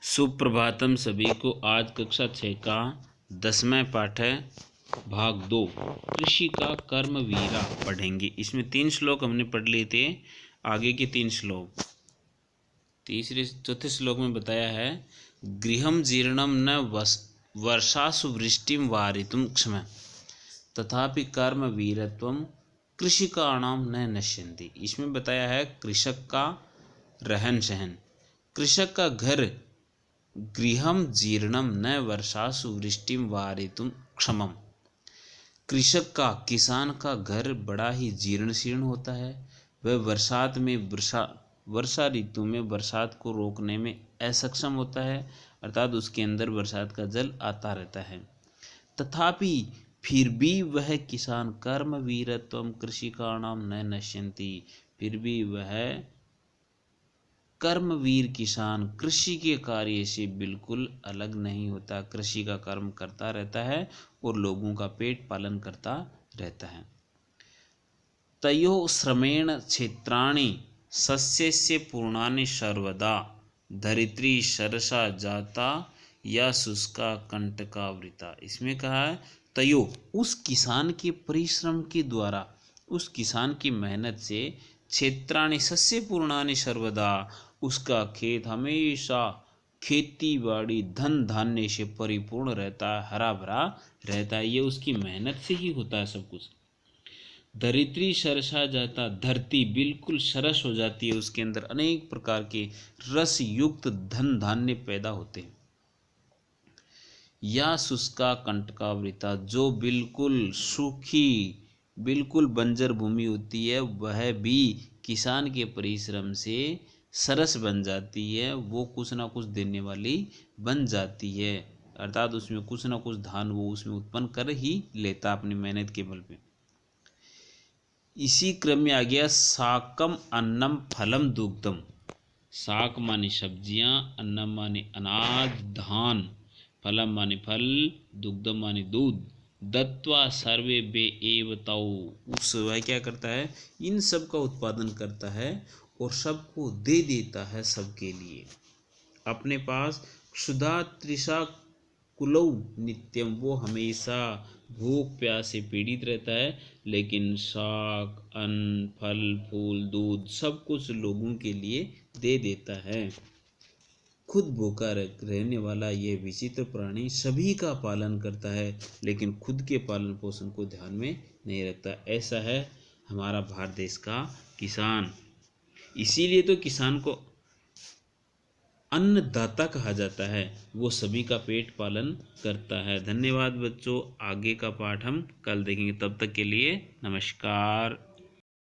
सुप्रभातम सभी को। आज कक्षा 6 का 10वां पाठ है, भाग 2, कृषि का कर्मवीरा पढ़ेंगे। इसमें 3 श्लोक हमने पढ़ लिए थे। आगे के 3 श्लोक, चौथे श्लोक में बताया है, गृहम जीर्णम न वर्षासु वृष्टिम वारितुम क्षम तथापि कर्मवीरत्वम कृषिकाणाम न नश्यन्ति। इसमें बताया है कृषक का रहन सहन। कृषक का घर गृहम जीर्णम न वर्षासु वृष्टिम वारितुम क्षमम। कृषक का, किसान का घर बड़ा ही जीर्ण शीर्ण होता है। वह बरसात में वर्षा ऋतु में बरसात को रोकने में असक्षम होता है, अर्थात उसके अंदर बरसात का जल आता रहता है। तथापि फिर भी वह किसान कर्मवीरत्वम कृषिकाणाम न नश्यन्ति, फिर भी वह कर्मवीर किसान कृषि के कार्य से बिल्कुल अलग नहीं होता, कृषि का कर्म करता रहता है और लोगों का पेट पालन करता रहता है। तयो श्रमेण क्षेत्राणि सस्यस्य पूर्णानि सर्वदा धरित्री सरसा जाता या शुष्का कंटकावृता। इसमें कहा है तयो, उस किसान के परिश्रम के द्वारा, उस किसान की मेहनत से, क्षेत्राणि सस्य पूर्णानि सर्वदा, उसका खेत हमेशा खेती बाड़ी धन धान्य से परिपूर्ण रहता है, हरा भरा रहता है। ये उसकी मेहनत से ही होता है सब कुछ। धरित्री सरसा जाता, धरती बिल्कुल सरस हो जाती है, उसके अंदर अनेक प्रकार के रस युक्त धन धान्य पैदा होते हैं। या शुष्का कंटकावृता, जो बिल्कुल सूखी, बिल्कुल बंजर भूमि होती है, वह भी किसान के परिश्रम से सरस बन जाती है, वो कुछ ना कुछ देने वाली बन जाती है, अर्थात उसमें कुछ ना कुछ धान वो उसमें उत्पन्न कर ही लेता अपनी मेहनत के बल पे। इसी क्रम में आ गया साकम अन्नम फलम दुग्धम। साक माने सब्जियां, अन्नम माने अनाज धान, फलम माने फल, दुग्धम माने दूध। दत्वा सर्वे बे एवताओ, उस वह क्या करता है, इन सब का उत्पादन करता है और सबको दे देता है, सबके लिए। अपने पास क्षुधा तृषा कुलौ नित्यम, वो हमेशा भूख प्यास से पीड़ित रहता है, लेकिन साग अन्न फल फूल दूध सब कुछ लोगों के लिए दे देता है। खुद भूखा रहने वाला ये विचित्र प्राणी सभी का पालन करता है, लेकिन खुद के पालन पोषण को ध्यान में नहीं रखता। ऐसा है हमारा भारत देश का किसान। इसीलिए तो किसान को अन्नदाता कहा जाता है, वो सभी का पेट पालन करता है। धन्यवाद बच्चों, आगे का पाठ हम कल देखेंगे। तब तक के लिए नमस्कार।